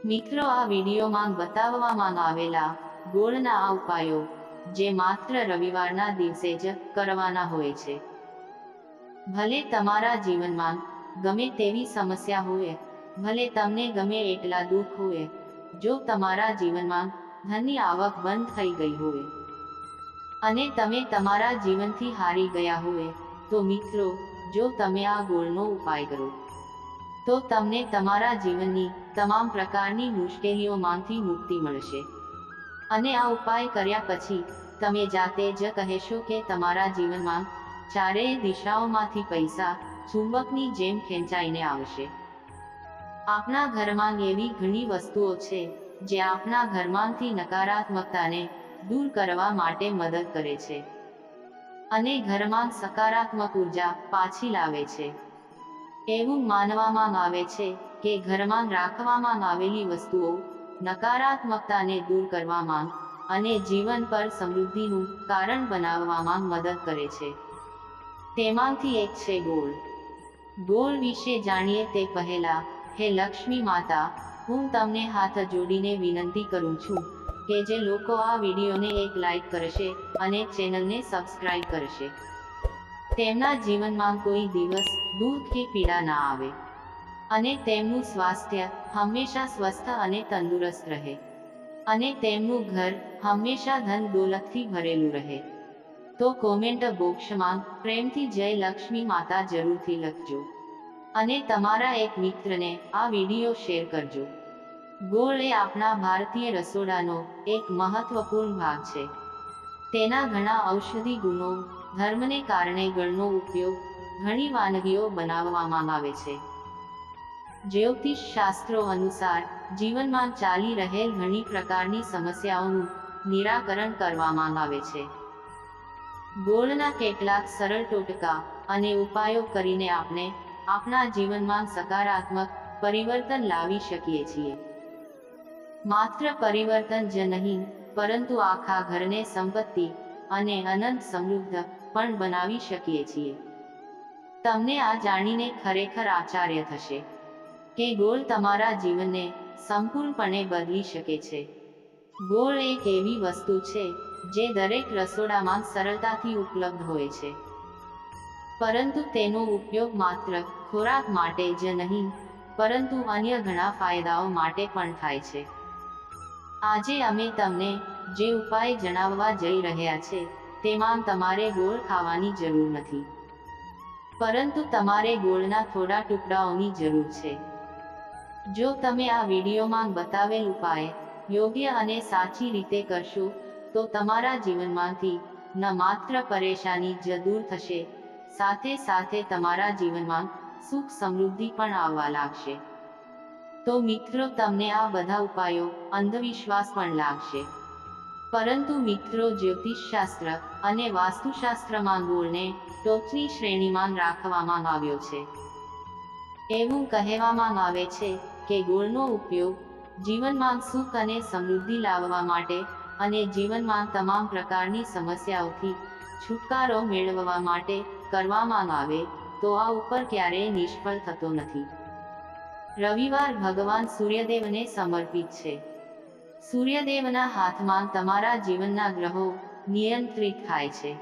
મિત્રો, આ વિડીયોમાં બતાવવામાં આવેલા ગોળના આ ઉપાયો જે માત્ર રવિવારના દિવસે જ કરવાના હોય છે. ભલે તમારા જીવનમાં ગમે તેવી સમસ્યા હોય, ભલે તમને ગમે એટલા દુઃખ હોય, જો તમારા જીવનમાં ધનની આવક બંધ થઈ ગઈ હોય અને તમે તમારા જીવનથી હારી ગયા હોય, તો મિત્રો, જો તમે આ ગોળનો ઉપાય કરો તો તમને તમારા જીવનની તમામ પ્રકારની મુશ્કેલીઓમાંથી મુક્તિ મળશે. અને આ ઉપાય કર્યા પછી તમે જાતે જ કહેશો કે તમારા જીવનમાં ચારેય દિશાઓમાંથી પૈસા ચુંબકની જેમ ખેંચાઈને આવશે. આપણા ઘરમાં એવી ઘણી વસ્તુઓ છે જે આપણા ઘરમાંથી નકારાત્મકતાને દૂર કરવા માટે મદદ કરે છે અને ઘરમાં સકારાત્મક ઉર્જા પાછી લાવે છે. એવું માનવામાં આવે છે કે ઘરમાં રાખવામાં આવેલી વસ્તુઓ નકારાત્મકતાને દૂર કરવામાં અને જીવન પર સમૃદ્ધિનું કારણ બનાવવામાં મદદ કરે છે. તેમાંથી એક છે ગોળ. ગોળ વિશે જાણીએ તે પહેલા, હે લક્ષ્મી માતા, હું તમને હાથ જોડીને વિનંતી કરું છું કે જે લોકો આ વિડીયોને એક લાઈક કરશે અને ચેનલને સબસ્ક્રાઇબ કરશે, તેમના જીવનમાં કોઈ દિવસ દુઃખ કે પીડા ના આવે અને તેમનું સ્વાસ્થ્ય હંમેશા સ્વસ્થ અને તંદુરસ્ત રહે અને તેમનું ઘર હંમેશા ધન દોલતથી ભરેલું રહે. તો કોમેન્ટ બોક્સમાં પ્રેમથી જય લક્ષ્મી માતા જરૂરથી લખજો અને તમારા એક મિત્રને આ વિડીયો શેર કરજો. ગોળ એ આપણા ભારતીય રસોડાનો એક મહત્વપૂર્ણ ભાગ છે. તેના ઘણા ઔષધિ ગુણો ધર્મને કારણે ગોળનો ઉપયોગ ઘણી વાનગીઓ બનાવવામાં આવે છે. જ્યોતિષ શાસ્ત્રો અનુસાર જીવનમાં ચાલી રહેલ ઘણી પ્રકારની સમસ્યાઓનું નિરાકરણ કરવામાં આવે છે. ગોળના કેટલાક સરળ ટોટકા અને ઉપાયો કરીને આપણે આપણા જીવનમાં સકારાત્મક પરિવર્તન લાવી શકીએ છીએ. માત્ર પરિવર્તન જ નહીં, પરંતુ આખા ઘરને સંપત્તિ અને અનંત સમૃદ્ધ પણ બનાવી શકીએ છીએ. તમને આ જાણીને ખરેખર આશ્ચર્ય થશે કે ગોળ તમારા જીવનને સંપૂર્ણપણે બદલી શકે છે. ગોળ એક એવી વસ્તુ છે જે દરેક રસોડામાં સરળતાથી ઉપલબ્ધ હોય છે, પરંતુ તેનો ઉપયોગ માત્ર ખોરાક માટે જ નહીં, પરંતુ અન્ય ઘણા ફાયદાઓ માટે પણ થાય છે. આજે અમે તમને જે ઉપાય જણાવવા જઈ રહ્યા છે તેમાં તમારે ગોળ ખાવાની જરૂર નથી, પરંતુ તમારે ગોળના થોડા ટુકડાઓની જરૂર છે. જો તમે આ વિડીયોમાં બતાવેલ ઉપાય યોગ્ય અને સાચી રીતે કરશો તો તમારા જીવનમાંથી ન માત્ર પરેશાની જ દૂર થશે, સાથે સાથે તમારા જીવનમાં સુખ સમૃદ્ધિ પણ આવવા લાગશે. તો મિત્રો, તમને આ બધા ઉપાયો અંધવિશ્વાસ પણ લાગશે, પરંતુ મિત્રો, જ્યોતિષશાસ્ત્ર અને વાસ્તુશાસ્ત્રમાં ગોળને ટોચની શ્રેણીમાં રાખવામાં આવ્યો છે. એવું કહેવામાં આવે છે કે ગોળનો ઉપયોગ જીવનમાં સુખ અને સમૃદ્ધિ લાવવા માટે અને જીવનમાં તમામ પ્રકારની સમસ્યાઓથી છુટકારો મેળવવા માટે કરવામાં આવે તો આ ઉપર ક્યારેય નિષ્ફળ થતો નથી. રવિવાર ભગવાન સૂર્યદેવને સમર્પિત છે. સૂર્યદેવના હાથમાં તમારા જીવનના ગ્રહો નિયંત્રિત થાય છે.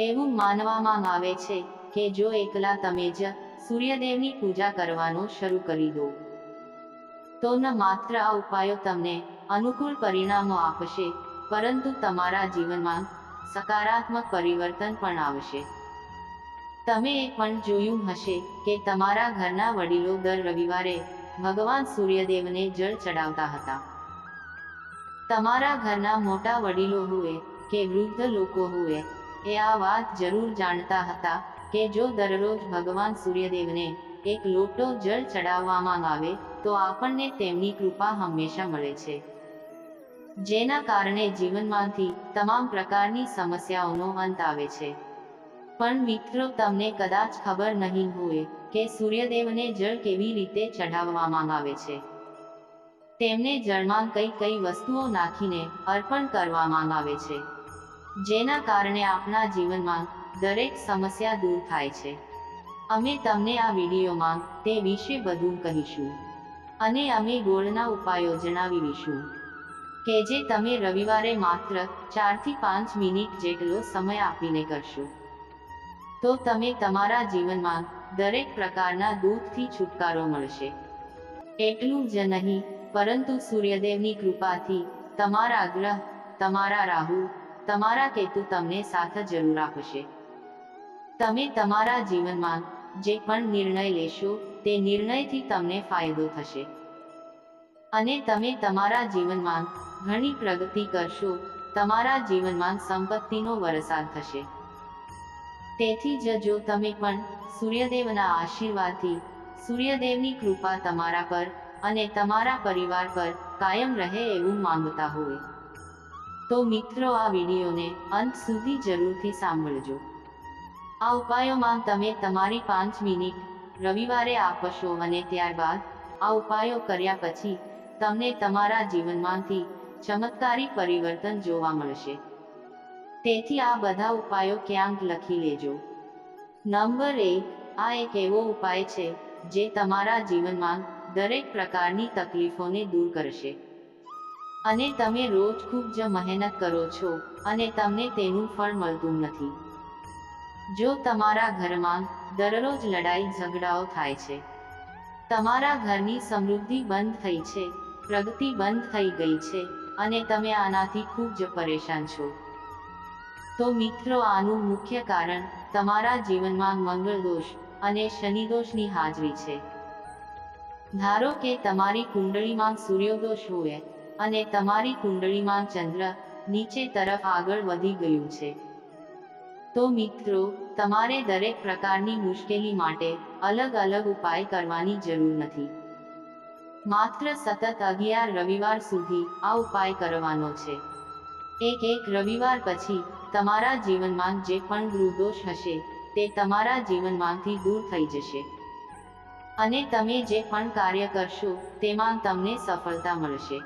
એવું માનવામાં આવે છે કે જો એકલા તમે જ સૂર્યદેવની પૂજા કરવાનું શરૂ કરી દો તો ન માત્ર આ ઉપાયો તમને અનુકૂળ પરિણામો આપશે, પરંતુ તમારા જીવનમાં સકારાત્મક પરિવર્તન પણ આવશે. તમે એ પણ જોયું હશે કે તમારા ઘરના વડીલો દર રવિવારે ભગવાન સૂર્યદેવને જળ ચડાવતા હતા. તમારા ઘરના મોટા વડીલો હોય કે વૃદ્ધ લોકો હોય, એ આ વાત જરૂર જાણતા હતા કે જો દરરોજ ભગવાન સૂર્યદેવને એક લોટો જળ ચડાવવામાં આવે તો આપણને તેમની કૃપા હંમેશા મળે છે, જેના કારણે જીવનમાંથી તમામ પ્રકારની સમસ્યાઓનો અંત આવે છે. પણ મિત્રો, તમને કદાચ ખબર નહીં હોય કે સૂર્યદેવને જળ કેવી રીતે ચઢાવવામાં આવે છે. તેમને જળમાં કઈ કઈ વસ્તુઓ નાખીને અર્પણ કરવામાં આવે છે, જેના કારણે આપણા જીવનમાં દરેક સમસ્યા દૂર થાય છે. અમે તમને આ વિડીયોમાં તે વિશે બધું કહીશું અને અમે ગોળના ઉપાયો જણાવીશું કે જે તમે રવિવારે માત્ર 4 થી 5 મિનિટ જેટલો સમય આપીને કરશો તો તમે તમારા જીવનમાં દરેક પ્રકારના દુઃખથી છુટકારો મળશે. એટલું જ નહીં, પરંતુ સૂર્યદેવની કૃપાથી તમારા ગ્રહ, તમારા રાહુ, તમારા કેતુ તમને સાથ જરૂર આપશે. તમે તમારા જીવનમાં જે પણ નિર્ણય લેશો તે નિર્ણયથી તમને ફાયદો થશે અને તમે તમારા જીવનમાં ઘણી પ્રગતિ કરશો. તમારા જીવનમાં સંપત્તિનો વરસાદ થશે. તેથી જ જો તમે પણ સૂર્યદેવના આશીર્વાદથી, સૂર્યદેવની કૃપા તમારા પર અને તમારા પરિવાર પર કાયમ રહે એવું માંગતા હોય તો મિત્રો આ વિડીયોને અંત સુધી જરૂરથી સાંભળજો. આ ઉપાયોમાં તમે તમારી 5 મિનિટ રવિવારે આપશો અને ત્યારબાદ આ ઉપાયો કર્યા પછી તમને તમારા જીવનમાંથી ચમત્કારી પરિવર્તન જોવા મળશે. તેથી આ બધા ઉપાયો ક્યાંક લખી લેજો. નંબર 1, આ એક એવો ઉપાય છે જે તમારા જીવનમાં દરેક પ્રકારની તકલીફોને દૂર કરશે અને તમે રોજ ખૂબ જ મહેનત કરો છો અને તમને તેનું ફળ મળતું નથી. જો તમારા ઘરમાં દરરોજ લડાઈ ઝઘડાઓ થાય છે, તમારા ઘરની સમૃદ્ધિ બંધ થઈ છે, પ્રગતિ બંધ થઈ ગઈ છે અને તમે આનાથી ખૂબ જ પરેશાન છો, તો મિત્રો આનું મુખ્ય કારણ તમારા જીવનમાં મંગળ દોષ અને શનિ દોષની હાજરી છે. ધારો કે તમારી કુંડળીમાં સૂર્યદોષ હોય અને તમારી કુંડળીમાં ચંદ્ર નીચે તરફ આગળ વધી ગયું છે, તો મિત્રો તમારે દરેક પ્રકારની મુશ્કેલી માટે અલગ અલગ ઉપાય કરવાની જરૂર નથી. માત્ર સતત 11 રવિવાર સુધી આ ઉપાય કરવાનો છે. એક રવિવાર પછી તમારા જીવનમાં જે પણ ગૃહદોષ હશે તે તમારા જીવનમાંથી દૂર થઈ જશે અને તમે જે પણ કાર્ય કરશો તેમાં તમને સફળતા મળશે.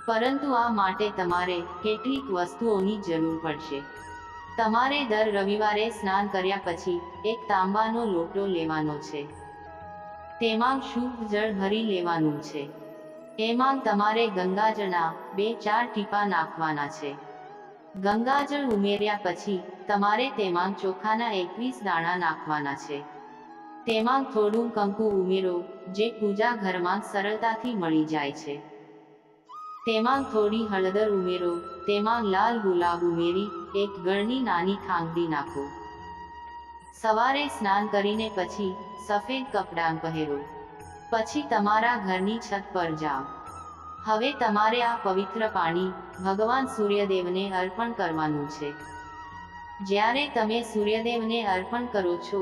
પરંતુ આ માટે તમારે કેટલીક વસ્તુઓની જરૂર પડશે. તમારે દર રવિવારે સ્નાન કર્યા પછી એક તાંબાનો લોટો લેવાનો છે. તેમાં શુદ્ધ જળ ભરી લેવાનું છે. એમાં તમારે ગંગાજળના 2-4 ટીપા નાખવાના છે. ગંગાજળ ઉમેર્યા પછી તમારે તેમાં ચોખાના 21 દાણા નાખવાના છે. તેમાં થોડું કંકુ ઉમેરો જે પૂજા ઘરમાં સરળતાથી મળી જાય છે. તેમાં થોડી હળદર ઉમેરો, તેમાં લાલ ગુલાબ ઉમેરી એક ગળની નાની ખાંગડી નાખો. સવારે સ્નાન કરીને પછી સફેદ કપડાં પહેરો. પછી તમારા ઘરની છત પર જાઓ. હવે તમારે આ પવિત્ર પાણી ભગવાન સૂર્યદેવને અર્પણ કરવાનું છે. જ્યારે તમે સૂર્યદેવને અર્પણ કરો છો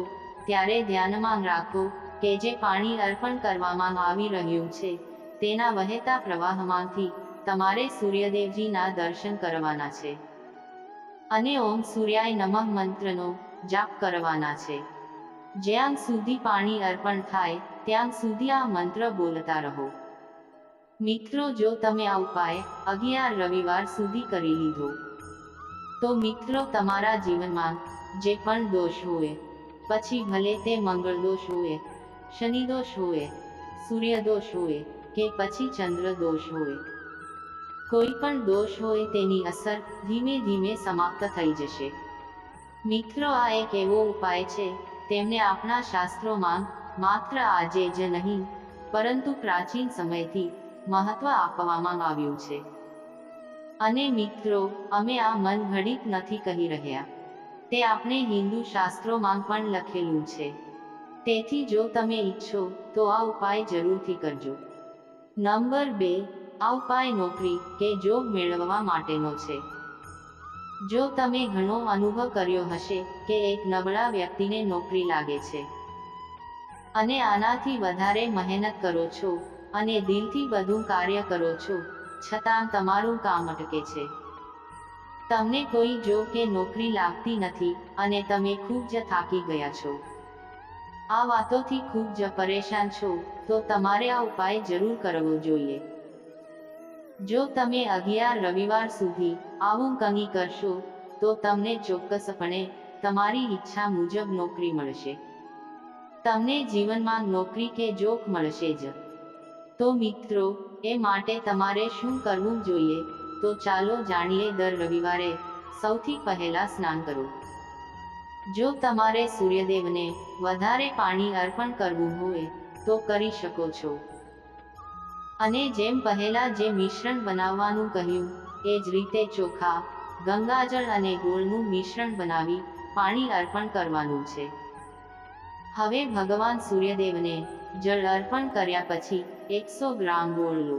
ત્યારે ધ્યાનમાં રાખો કે જે પાણી અર્પણ કરવામાં આવી રહ્યું છે તેના વહેતા પ્રવાહમાંથી તમારે સૂર્યદેવજીના દર્શન કરવાના છે અને ઓમ સૂર્યાય નમઃ મંત્રનો જાપ કરવાના છે. જ્યાં સુધી પાણી અર્પણ થાય ત્યાં સુધી આ મંત્ર બોલતા રહો. મિત્રો જો તમે આ ઉપાય 11 રવિવાર સુધી કરી લીધો તો મિત્રો તમારા જીવનમાં જે પણ દોષ હોય, પછી ભલે તે મંગળ દોષ હોય, શનિ દોષ હોય, સૂર્ય દોષ હોય કે પછી ચંદ્ર દોષ હોય, કોઈ પણ દોષ હોય તેની અસર ધીમે ધીમે સમાપ્ત થઈ જશે. મિત્રો આ એક એવો ઉપાય છે તેમને આપણા શાસ્ત્રોમાં માત્ર આજે જ નહીં પરંતુ પ્રાચીન સમયથી મહત્વ આપવામાં આવ્યું છે. અને મિત્રો અમે આ મન ઘડિત નથી કહી રહ્યા, તે આપણે હિન્દુ શાસ્ત્રોમાં પણ લખેલું છે. તેથી જો તમે ઈચ્છો તો આ ઉપાય જરૂરથી કરજો. નંબર 2, આ ઉપાય નોકરી કે જોબ મેળવવા માટેનો છે. જો તમે ઘણો અનુભવ કર્યો હશે કે એક નબળા વ્યક્તિને નોકરી લાગે છે અને આનાથી વધારે મહેનત કરો છો અને દિલથી બધું કાર્ય કરો છો છતાં તમારું કામ અટકે છે. તમને કોઈ જોબ કે નોકરી લાગતી નથી અને તમે ખૂબ જ થાકી ગયા છો. આ વાતોથી ખૂબ જ પરેશાન છો તો તમારે આ ઉપાય જરૂર કરવો જોઈએ. જો તમે 11 રવિવાર સુધી આવું કંઈ કરશો તો તમને ચોક્કસપણે તમારી ઈચ્છા મુજબ નોકરી મળશે. તમને જીવનમાં નોકરી કે જોબ મળશે જ. તો મિત્રો, એ માટે તમારે શું કરવું જોઈએ, તો ચાલો જાણીએ. દર રવિવારે સૌથી પહેલા સ્નાન કરો. જો તમારે સૂર્યદેવને વધારે પાણી અર્પણ કરવું હોય તો કરી શકો છો. અને જેમ પહેલા જે મિશ્રણ બનાવવાનું કહ્યું એ જ રીતે ચોખા, ગંગાજળ અને ગોળનું મિશ્રણ બનાવી પાણી અર્પણ કરવાનું છે. હવે ભગવાન સૂર્યદેવને જળ અર્પણ કર્યા પછી 100 ગ્રામ ગોળ લો,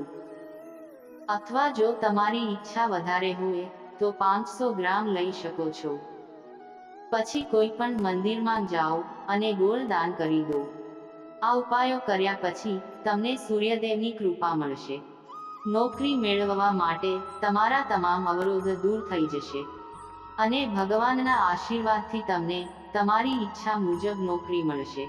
અથવા જો તમારી ઈચ્છા વધારે હોય તો 500 ગ્રામ લઈ શકો છો. પછી કોઈ પણ મંદિરમાં જાઓ અને ગોળ દાન કરી દો. આ ઉપાયો કર્યા પછી તમને સૂર્યદેવની કૃપા મળશે. નોકરી મેળવવા માટે તમારા તમામ અવરોધ દૂર થઈ જશે અને ભગવાનના આશીર્વાદથી તમને તમારી ઈચ્છા મુજબ નોકરી મળશે.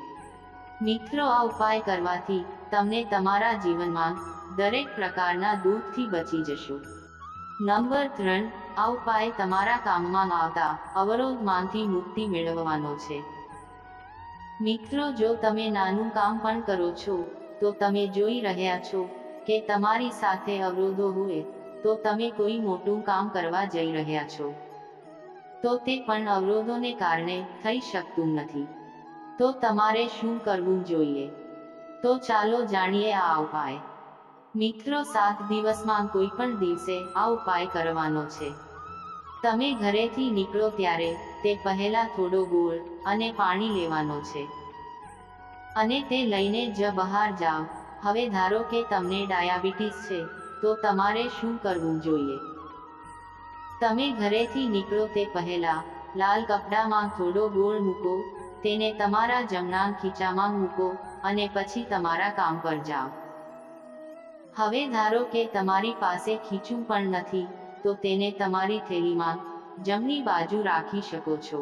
મિત્રો, આ ઉપાય કરવાથી તમને તમારા જીવનમાં દરેક પ્રકારના દુઃખથી બચી જશો. નંબર 3, આ ઉપાય તમારા કામમાં આવતા અવરોધમાંથી મુક્તિ મેળવવાનો છે. મિત્રો, જો તમે નાનું કામ પણ કરો છો તો તમે જોઈ રહ્યા છો કે તમારી સાથે અવરોધો હોય તો તમે કોઈ મોટું કામ કરવા જઈ રહ્યા છો તો તે પણ અવરોધોને કારણે થઈ શકતું નથી. તો તમારે શું કરવું જોઈએ, તો ચાલો જાણીએ આ ઉપાય. મિત્રો, 7 દિવસમાં કોઈ પણ દિવસે આ ઉપાય કરવાનો છે. તમે ઘરેથી નીકળો ત્યારે તે પહેલા થોડો ગોળ અને પાણી લેવાનો છે અને તે લઈને જ બહાર જાઓ. હવે ધારો કે તમને ડાયાબિટીસ છે તો તમારે શું કરવું જોઈએ? તમે ઘરેથી નીકળો તે પહેલા લાલ કપડામાં થોડો ગોળ મૂકો, તેને તમારા જમણા ખીચામાં મૂકો અને પછી તમારા કામ પર જાઓ. હવે ધારો કે તમારી પાસે ખીચું પણ નથી તો તેને તમારી થેલીમાં જમણી બાજુ રાખી શકો છો.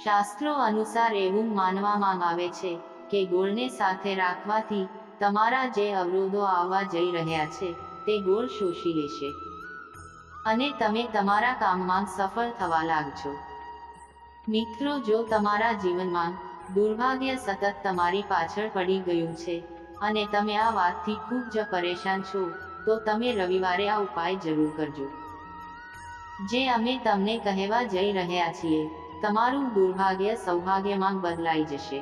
શાસ્ત્રો અનુસાર એવું માનવામાં આવે છે કે ગોળને સાથે રાખવાથી તમારા જે અવરોધો આવવા જઈ રહ્યા છે તે ગોળ શોષી લેશે અને તમે તમારા કામમાં સફળ થવા લાગશો. મિત્રો, જો તમારા જીવનમાં દુર્ભાગ્ય સતત તમારી પાછળ પડી ગયું છે અને તમે આ વાતથી ખૂબ જ પરેશાન છો તો તમે રવિવારે આ ઉપાય જરૂર કરજો. જે અમે તમને કહેવા જઈ રહ્યા છીએ, તમારું દુર્ભાગ્ય સૌભાગ્યમાં બદલાઈ જશે.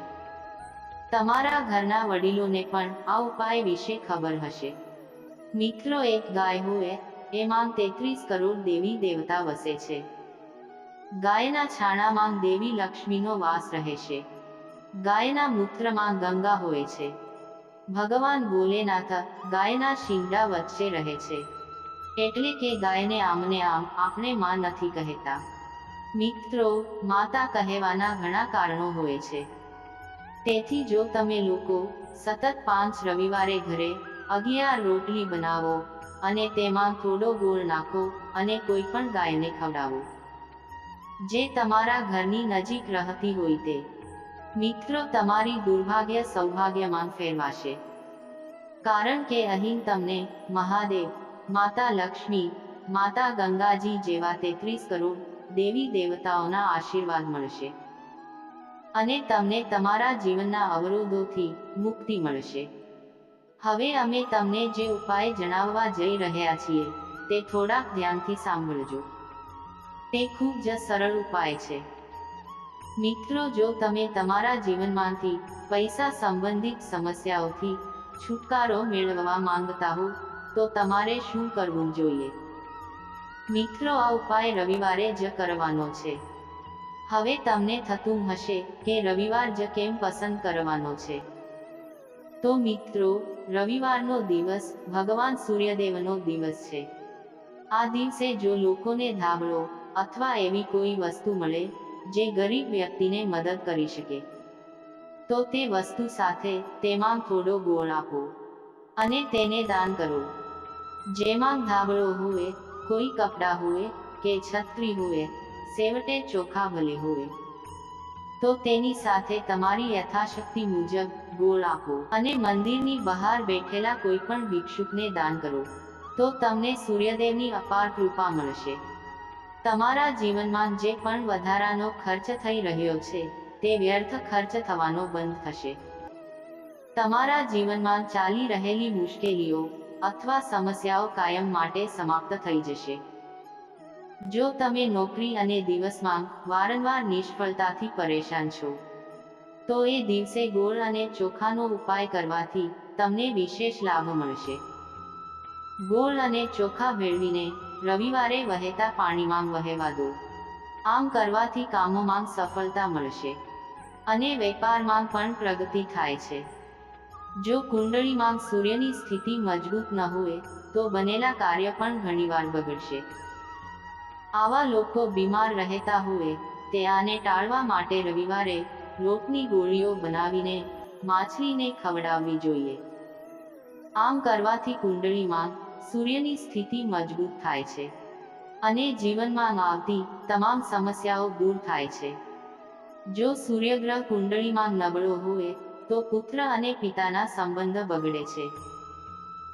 તમારા ઘરના વડીલોને પણ આ ઉપાય વિશે ખબર હશે. મિત્રો, એક ગાય હોય એમાં 33 કરોડ દેવી દેવતા વસે છે. ગાયના છાણામાં દેવી લક્ષ્મીનો વાસ રહે છે. ગાયના મૂત્રમાં ગંગા હોય છે. ભગવાન ભોલેનાથ ગાયના શિંગડા વચ્ચે રહે છે. એટલે કે ગાયને આમને આમ આપણે માં નથી કહેતા. મિત્રો, માતા કહેવાના ઘણા કારણો હોય છે. તેથી જો તમે લોકો સતત 5 રવિવારે ઘરે 11 રોટલી બનાવો અને તેમાં થોડો ગોળ નાખો અને કોઈ પણ ગાયને ખવડાવો જે તમારા ઘરની નજીક રહેતી હોય તે, મિત્રો, તમારી દુર્ભાગ્ય સૌભાગ્યમાં ફેરવાશે. કારણ કે અહીં તમને મહાદેવ, માતા લક્ષ્મી, માતા ગંગાજી જેવા 33 કરોડ દેવી દેવતાઓના આશીર્વાદ મળશે અને તમને તમારા જીવનના અવરોધોથી મુક્તિ મળશે. હવે અમે તમને જે ઉપાય જણાવવા જઈ રહ્યા છીએ તે થોડાક ધ્યાનથી સાંભળજો. તે ખૂબ જ સરળ ઉપાય છે. મિત્રો, જો તમે તમારા જીવનમાંથી પૈસા સંબંધિત સમસ્યાઓથી છુટકારો મેળવવા માંગતા હો તો તમારે શું કરવું જોઈએ? મિત્રો, આ ઉપાય રવિવારે જ કરવાનો છે. હવે તમને થતું હશે કે રવિવાર જ કેમ પસંદ કરવાનો છે? તો મિત્રો, રવિવારનો દિવસ ભગવાન સૂર્યદેવનો દિવસ છે. આ દિવસે જો લોકોને ધાબળો અથવા એવી કોઈ વસ્તુ મળે જે ગરીબ વ્યક્તિને મદદ કરી શકે તો તે વસ્તુ સાથે તેમાં થોડો ગોળ આપો અને તેને દાન કરો. જેમાં ધાબળો હોય, કોઈ કપડાં હોય કે છત્રી હોય, છેવટે ચોખા ભલે હોય તો તેની સાથે તમારી યથાશક્તિ મુજબ ગોળ આપો અને મંદિરની બહાર બેઠેલા કોઈ પણ ભિક્ષુકને દાન કરો તો તમને સૂર્યદેવની અપાર કૃપા મળશે. તમારા જીવનમાં જે પણ વધારાનો ખર્ચ થઈ રહ્યો છે તે વ્યર્થ ખર્ચ થવાનો બંધ થશે. તમારા જીવનમાં ચાલી રહેલી મુશ્કેલીઓ અથવા સમસ્યાઓ કાયમ માટે સમાપ્ત થઈ જશે. જો તમે નોકરી અને દિવસમાં વારંવાર નિષ્ફળતાથી પરેશાન છો, તો એ દિવસે ગોળ અને ચોખાનો ઉપાય કરવાથી તમને વિશેષ લાભ મળશે. ગોળ અને ચોખા ભેળવીને રવિવારે વહેતા પાણીમાં વહેવા દો. આમ કરવાથી કામોમાં સફળતા મળશે અને વેપારમાં પણ પ્રગતિ થાય છે. જો કુંડળીમાં સૂર્યની સ્થિતિ મજબૂત ન હોય તો બનેલા કાર્ય પણ ઘણીવાર બગડશે. આવા લોકો બીમાર રહેતા હોય તે આને ટાળવા માટે રવિવારે લોટની ગોળીઓ બનાવીને માછલીને ખવડાવવી જોઈએ. આમ કરવાથી કુંડળીમાં સૂર્યની સ્થિતિ મજબૂત થાય છે અને જીવનમાં આવતી તમામ સમસ્યાઓ દૂર થાય છે. જો સૂર્યગ્રહ કુંડળીમાં નબળો હોય તો પુત્ર અને પિતાના સંબંધ બગડે છે.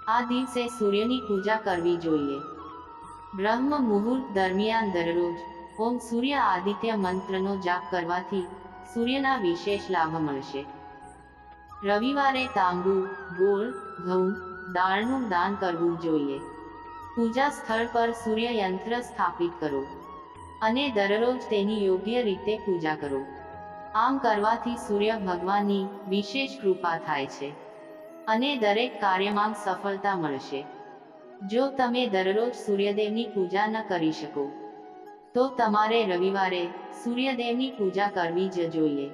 આ દિવસે સૂર્યની પૂજા કરવી જોઈએ. બ્રહ્મ મુહૂર્ત દરમિયાન દરરોજ ઓમ સૂર્ય આદિત્ય મંત્રનો જાપ કરવાથી સૂર્યના વિશેષ લાભ મળશે. રવિવારે તાંબુ, ગોળ, ઘઉં, દાળનું દાન કરવું જોઈએ. પૂજા સ્થળ પર સૂર્ય યંત્ર સ્થાપિત કરો અને દરરોજ તેની યોગ્ય રીતે પૂજા કરો. આમ કરવાથી સૂર્ય ભગવાનની વિશેષ કૃપા થાય છે અને દરેક કાર્યમાં સફળતા મળશે. જો તમે દરરોજ સૂર્યદેવની પૂજા ન કરી શકો તો તમારે રવિવારે સૂર્યદેવની પૂજા કરવી જ જોઈએ.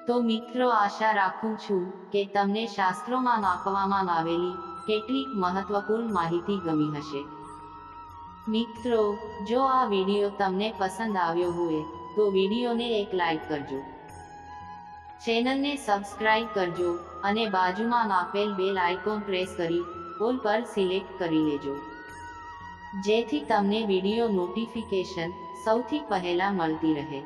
તો મિત્રો, આશા રાખું છું કે તમને શાસ્ત્રોમાં આપવામાં આવેલી કેટલીક મહત્વપૂર્ણ માહિતી ગમી હશે. મિત્રો, જો આ વિડીયો તમને પસંદ આવ્યો હોય તો વિડીયોને એક લાઈક કરજો, ચેનલને સબસ્ક્રાઇબ કરજો અને બાજુમાં આપેલ બેલ આઇકોન પ્રેસ કરી ઓલ પર સિલેક્ટ કરી લેજો, જેથી તમને વિડીયો નોટિફિકેશન સૌથી પહેલા મળતી રહે.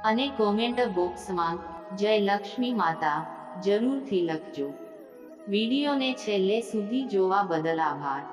અને કોમેન્ટ બોક્સમાં જય લક્ષ્મી માતા જરૂરથી લખજો. વિડીયોને છેલ્લે સુધી જોવા બદલ આભાર.